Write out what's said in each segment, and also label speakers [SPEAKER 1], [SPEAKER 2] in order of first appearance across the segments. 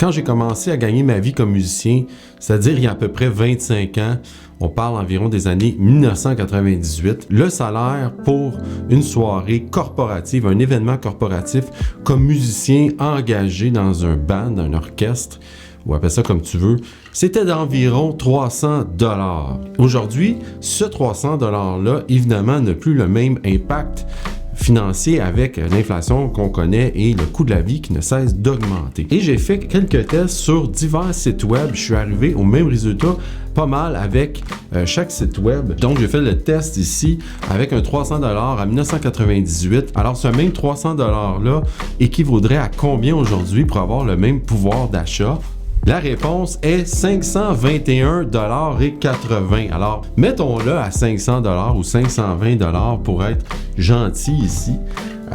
[SPEAKER 1] Quand j'ai commencé à gagner ma vie comme musicien, c'est-à-dire il y a à peu près 25 ans, on parle environ des années 1998, le salaire pour une soirée corporative, un événement corporatif, comme musicien engagé dans un band, un orchestre, ou appelle ça comme tu veux, c'était d'environ 300 $. Aujourd'hui, ce 300 $-là, évidemment, n'a plus le même impact financier avec l'inflation qu'on connaît et le coût de la vie qui ne cesse d'augmenter. Et j'ai fait quelques tests sur divers sites web. Je suis arrivé au même résultat pas mal avec chaque site web. Donc, j'ai fait le test ici avec un 300 $ à 1998. Alors, ce même 300 $-là équivaudrait à combien aujourd'hui pour avoir le même pouvoir d'achat? La réponse est 521,80 $. Alors, mettons-le à 500 $ ou 520 $ pour être gentil ici.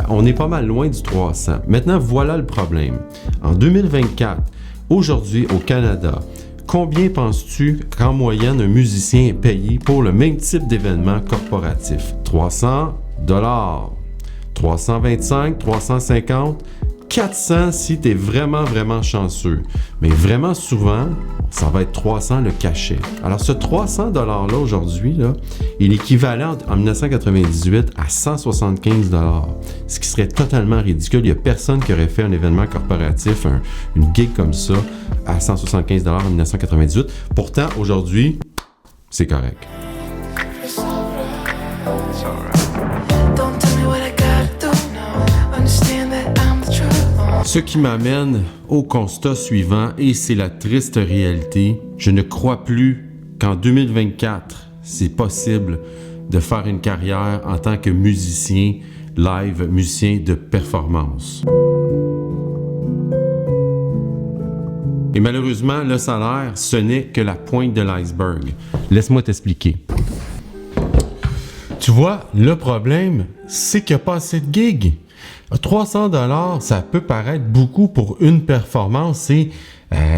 [SPEAKER 1] On est pas mal loin du 300. Maintenant, voilà le problème. En 2024, aujourd'hui au Canada, combien penses-tu qu'en moyenne un musicien est payé pour le même type d'événement corporatif? 300 $, 325, 350, 400 si tu es vraiment chanceux. Mais vraiment souvent, ça va être 300 le cachet. Alors ce 300 $-là aujourd'hui, là, il est équivalent en 1998 à 175 $, ce qui serait totalement ridicule. Il n'y a personne qui aurait fait un événement corporatif, une gig comme ça, à 175 $ en 1998. Pourtant, aujourd'hui, c'est correct. Ce qui m'amène au constat suivant, et c'est la triste réalité, je ne crois plus qu'en 2024, c'est possible de faire une carrière en tant que musicien live, musicien de performance. Et malheureusement, le salaire, ce n'est que la pointe de l'iceberg. Laisse-moi t'expliquer. Tu vois, le problème, c'est qu'il n'y a pas assez de gigs. 300 $, ça peut paraître beaucoup pour une performance et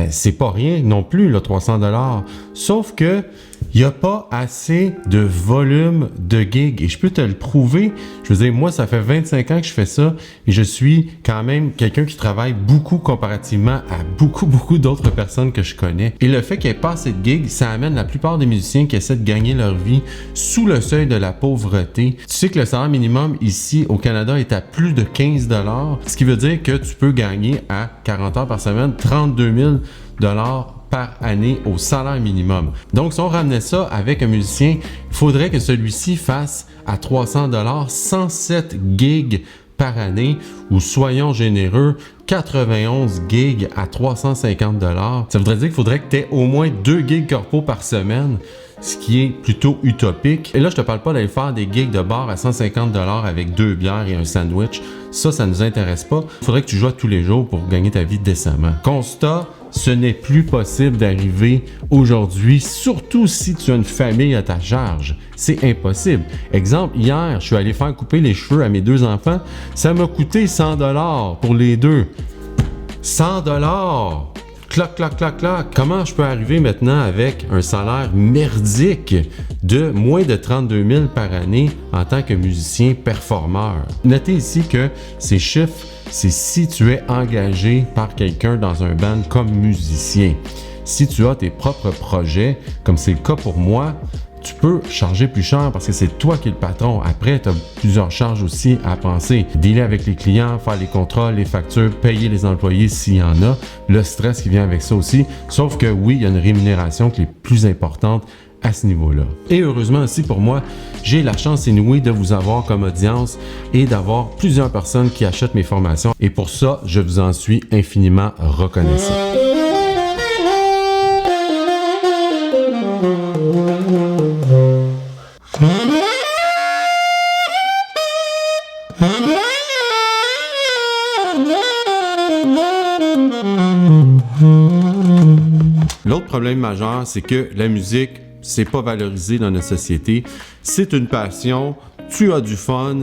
[SPEAKER 1] c'est pas rien non plus, le 300 $. Sauf que il n'y a pas assez de volume de gigs. Et je peux te le prouver. Je veux dire, moi, ça fait 25 ans que je fais ça et je suis quand même quelqu'un qui travaille beaucoup comparativement à beaucoup d'autres personnes que je connais. Et le fait qu'il n'y ait pas assez de gigs, ça amène la plupart des musiciens qui essaient de gagner leur vie sous le seuil de la pauvreté. Tu sais que le salaire minimum ici au Canada est à plus de 15 $, ce qui veut dire que tu peux gagner à 40 heures par semaine 32 000 $ par année au salaire minimum. Donc, si on ramenait ça avec un musicien, il faudrait que celui-ci fasse à 300 $ 107 gigs par année ou, soyons généreux, 91 gigs à 350 $. Ça voudrait dire qu'il faudrait que tu aies au moins 2 gigs corpo par semaine, ce qui est plutôt utopique. Et là, je te parle pas d'aller faire des gigs de bar à 150 $ avec 2 bières et un sandwich. Ça nous intéresse pas. Il faudrait que tu joues tous les jours pour gagner ta vie décemment. Constat, ce n'est plus possible d'arriver aujourd'hui, surtout si tu as une famille à ta charge. C'est impossible. Exemple, hier, je suis allé faire couper les cheveux à mes 2 enfants. Ça m'a coûté 100 $ pour les deux. 100 $! Clac. Comment je peux arriver maintenant avec un salaire merdique de moins de 32 000 par année en tant que musicien performeur? Notez ici que ces chiffres, c'est si tu es engagé par quelqu'un dans un band comme musicien. Si tu as tes propres projets, comme c'est le cas pour moi, tu peux charger plus cher parce que c'est toi qui es le patron. Après, tu as plusieurs charges aussi à penser. Dealer avec les clients, faire les contrats, les factures, payer les employés s'il y en a. Le stress qui vient avec ça aussi. Sauf que oui, il y a une rémunération qui est plus importante à ce niveau-là. Et heureusement aussi pour moi, j'ai la chance inouïe de vous avoir comme audience et d'avoir plusieurs personnes qui achètent mes formations. Et pour ça, je vous en suis infiniment reconnaissant. L'autre problème majeur, c'est que la musique, c'est pas valorisé dans notre société. C'est une passion, tu as du fun,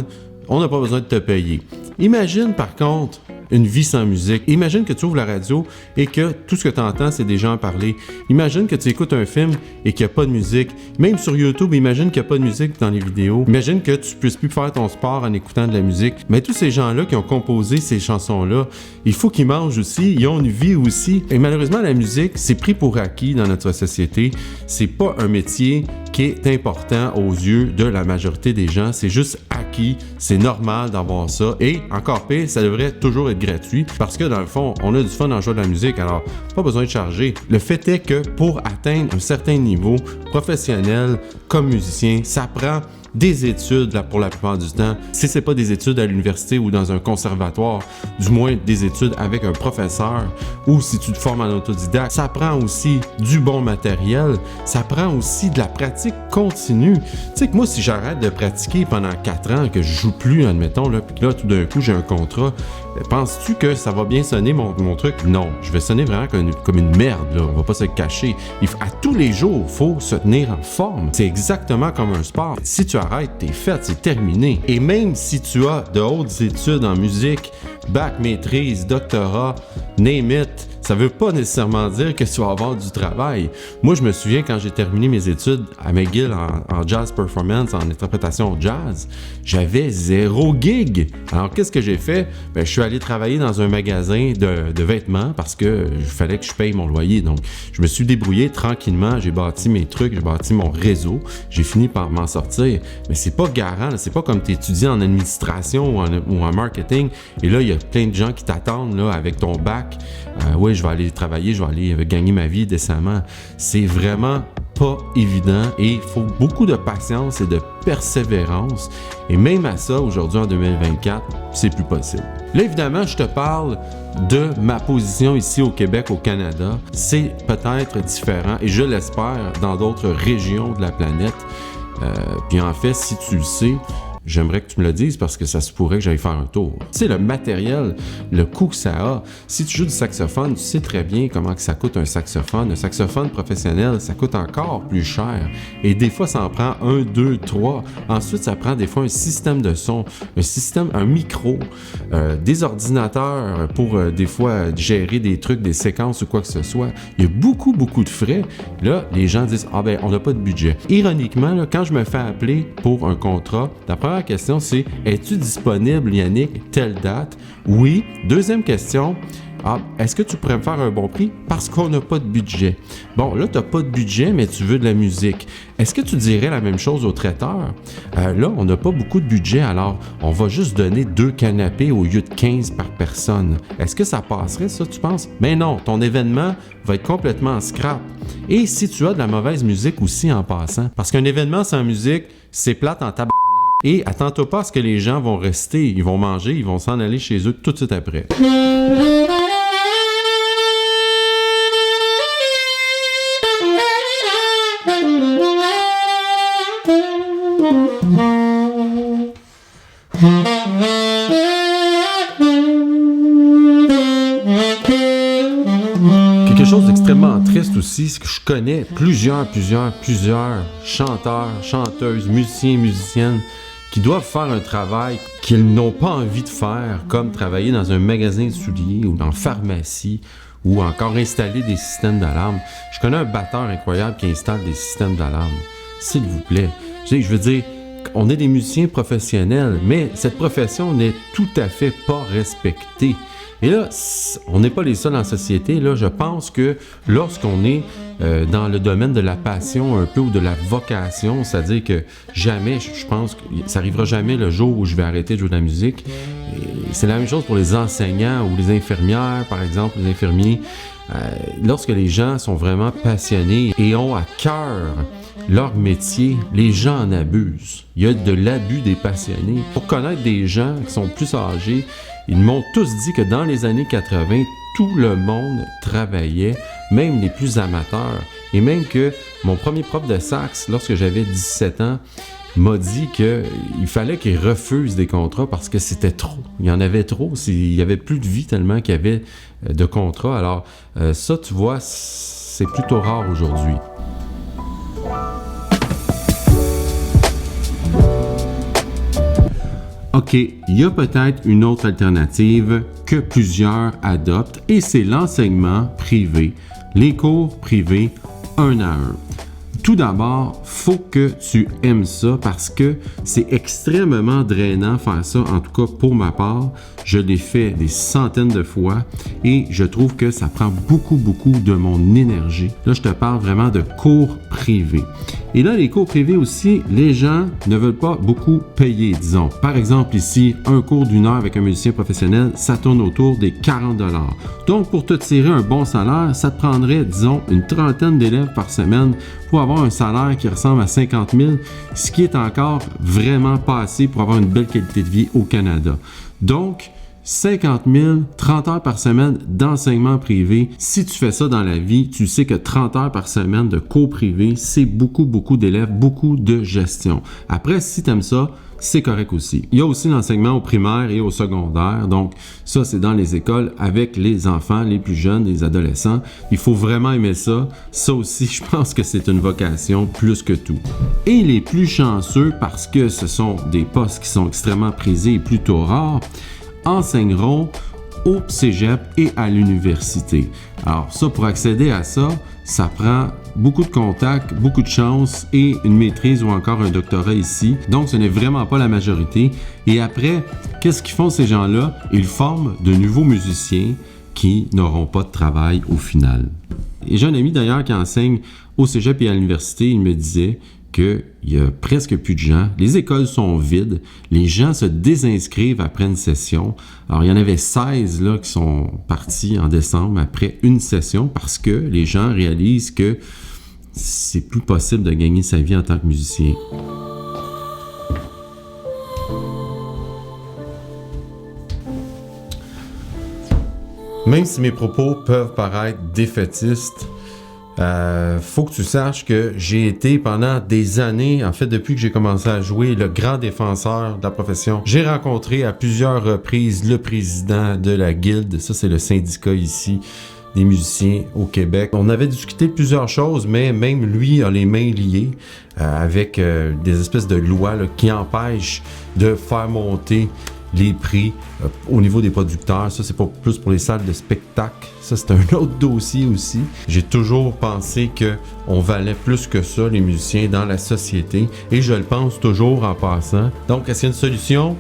[SPEAKER 1] on n'a pas besoin de te payer. Imagine par contre une vie sans musique. Imagine que tu ouvres la radio et que tout ce que tu entends, c'est des gens parler. Imagine que tu écoutes un film et qu'il n'y a pas de musique. Même sur YouTube, imagine qu'il n'y a pas de musique dans les vidéos. Imagine que tu ne puisses plus faire ton sport en écoutant de la musique. Mais tous ces gens-là qui ont composé ces chansons-là, il faut qu'ils mangent aussi, ils ont une vie aussi. Et malheureusement, la musique, c'est pris pour acquis dans notre société. C'est pas un métier qui est important aux yeux de la majorité des gens. C'est juste acquis, c'est normal d'avoir ça. Et encore pire, ça devrait toujours être gratuit parce que dans le fond, on a du fun en jouant de la musique, alors pas besoin de charger. Le fait est que pour atteindre un certain niveau professionnel comme musicien, ça prend des études là, pour la plupart du temps. Si c'est pas des études à l'université ou dans un conservatoire, du moins des études avec un professeur, ou si tu te formes en autodidacte, ça prend aussi du bon matériel, ça prend aussi de la pratique continue. Tu sais que moi, si j'arrête de pratiquer pendant 4 ans, que je joue plus, admettons, là, puis là, tout d'un coup, j'ai un contrat, penses-tu que ça va bien sonner mon truc? Non, je vais sonner vraiment comme une merde, là. On va pas se cacher. À tous les jours, il faut se tenir en forme. C'est exactement comme un sport. Si tu arrêtes, t'es fait, c'est terminé. Et même si tu as de hautes études en musique, bac, maîtrise, doctorat, name it, ça veut pas nécessairement dire que tu vas avoir du travail. Moi, je me souviens quand j'ai terminé mes études à McGill en jazz performance, en interprétation jazz, j'avais 0 gig. Alors, qu'est-ce que j'ai fait? Je suis allé travailler dans un magasin de vêtements parce que il fallait que je paye mon loyer. Donc, je me suis débrouillé tranquillement, j'ai bâti mes trucs, j'ai bâti mon réseau, j'ai fini par m'en sortir. Mais c'est pas garant, là. C'est pas comme tu étudies en administration ou en marketing et là, il y a plein de gens qui t'attendent là, avec ton bac. Oui, je vais aller travailler, je vais aller gagner ma vie décemment. C'est vraiment pas évident et il faut beaucoup de patience et de persévérance. Et même à ça, aujourd'hui en 2024, c'est plus possible. Là, évidemment, je te parle de ma position ici au Québec, au Canada. C'est peut-être différent et je l'espère dans d'autres régions de la planète. Puis en fait, si tu le sais, j'aimerais que tu me le dises parce que ça se pourrait que j'aille faire un tour. Tu sais, le matériel, le coût que ça a. Si tu joues du saxophone, tu sais très bien comment que ça coûte un saxophone. Un saxophone professionnel, ça coûte encore plus cher. Et des fois, ça en prend 1, 2, 3. Ensuite, ça prend des fois un système de son, un micro, des ordinateurs pour des fois gérer des trucs, des séquences ou quoi que ce soit. Il y a beaucoup de frais. Là, les gens disent « Ah ben, on n'a pas de budget ». Ironiquement, là, quand je me fais appeler pour un contrat, la première question, c'est « Es-tu disponible, Yannick, telle date? » Oui. Deuxième question, est-ce que tu pourrais me faire un bon prix? Parce qu'on n'a pas de budget. Bon, là, tu n'as pas de budget, mais tu veux de la musique. Est-ce que tu dirais la même chose au traiteur? Là, on n'a pas beaucoup de budget, alors on va juste donner 2 canapés au lieu de 15 par personne. Est-ce que ça passerait, ça, tu penses? Mais non, ton événement va être complètement en scrap. Et si tu as de la mauvaise musique aussi en passant, parce qu'un événement sans musique, c'est plate en tabac. Et attends-toi pas à ce que les gens vont rester, ils vont manger, ils vont s'en aller chez eux tout de suite après. Quelque chose d'extrêmement triste aussi, c'est que je connais plusieurs chanteurs, chanteuses, musiciens, musiciennes qui doivent faire un travail qu'ils n'ont pas envie de faire, comme travailler dans un magasin de souliers ou en pharmacie ou encore installer des systèmes d'alarme. Je connais un batteur incroyable qui installe des systèmes d'alarme. S'il vous plaît. Je veux dire, on est des musiciens professionnels, mais cette profession n'est tout à fait pas respectée. Et là, on n'est pas les seuls en société. Là, je pense que lorsqu'on est dans le domaine de la passion un peu ou de la vocation, c'est-à-dire que jamais, je pense que ça arrivera jamais le jour où je vais arrêter de jouer de la musique. Et c'est la même chose pour les enseignants ou les infirmières, par exemple, les infirmiers. Lorsque les gens sont vraiment passionnés et ont à cœur leur métier, les gens en abusent. Il y a de l'abus des passionnés. Pour connaître des gens qui sont plus âgés, ils m'ont tous dit que dans les années 80, tout le monde travaillait, même les plus amateurs. Et même que mon premier prof de sax, lorsque j'avais 17 ans, m'a dit qu'il fallait qu'il refuse des contrats parce que c'était trop. Il y en avait trop. Il y avait plus de vie tellement qu'il y avait de contrats. Alors ça, tu vois, c'est plutôt rare aujourd'hui. OK, il y a peut-être une autre alternative que plusieurs adoptent et c'est l'enseignement privé, les cours privés 1 à 1. Tout d'abord, faut que tu aimes ça parce que c'est extrêmement drainant faire ça. En tout cas, pour ma part, je l'ai fait des centaines de fois et je trouve que ça prend beaucoup de mon énergie. Là, je te parle vraiment de cours privés. Et là, les cours privés aussi, les gens ne veulent pas beaucoup payer, disons. Par exemple, ici, un cours d'1 heure avec un musicien professionnel, ça tourne autour des 40 $. Donc, pour te tirer un bon salaire, ça te prendrait, disons, une trentaine d'élèves par semaine pour avoir un salaire qui ressemble à 50 000, ce qui est encore vraiment pas assez pour avoir une belle qualité de vie au Canada. Donc, 50 000, 30 heures par semaine d'enseignement privé. Si tu fais ça dans la vie, tu sais que 30 heures par semaine de cours privés, c'est beaucoup d'élèves, beaucoup de gestion. Après, si tu aimes ça, c'est correct aussi. Il y a aussi l'enseignement au primaire et au secondaire. Donc, ça, c'est dans les écoles avec les enfants, les plus jeunes, les adolescents. Il faut vraiment aimer ça. Ça aussi, je pense que c'est une vocation plus que tout. Et les plus chanceux, parce que ce sont des postes qui sont extrêmement prisés et plutôt rares, enseigneront au cégep et à l'université. Alors ça, pour accéder à ça, ça prend beaucoup de contacts, beaucoup de chance et une maîtrise ou encore un doctorat ici. Donc, ce n'est vraiment pas la majorité. Et après, qu'est-ce qu'ils font ces gens-là? Ils forment de nouveaux musiciens qui n'auront pas de travail au final. Et j'ai un ami d'ailleurs qui enseigne au cégep et à l'université, il me disait qu'il y a presque plus de gens, les écoles sont vides, les gens se désinscrivent après une session. Alors, il y en avait 16 là, qui sont partis en décembre après une session parce que les gens réalisent que c'est plus possible de gagner sa vie en tant que musicien. Même si mes propos peuvent paraître défaitistes, faut que tu saches que j'ai été pendant des années, en fait depuis que j'ai commencé à jouer, le grand défenseur de la profession. J'ai rencontré à plusieurs reprises le président de la Guilde, ça c'est le syndicat ici des musiciens au Québec. On avait discuté de plusieurs choses, mais même lui a les mains liées avec des espèces de lois là, qui empêchent de faire monter les prix au niveau des producteurs. Ça, c'est pas plus pour les salles de spectacle. Ça, c'est un autre dossier aussi. J'ai toujours pensé qu'on valait plus que ça, les musiciens, dans la société. Et je le pense toujours en passant. Donc, est-ce qu'il y a une solution?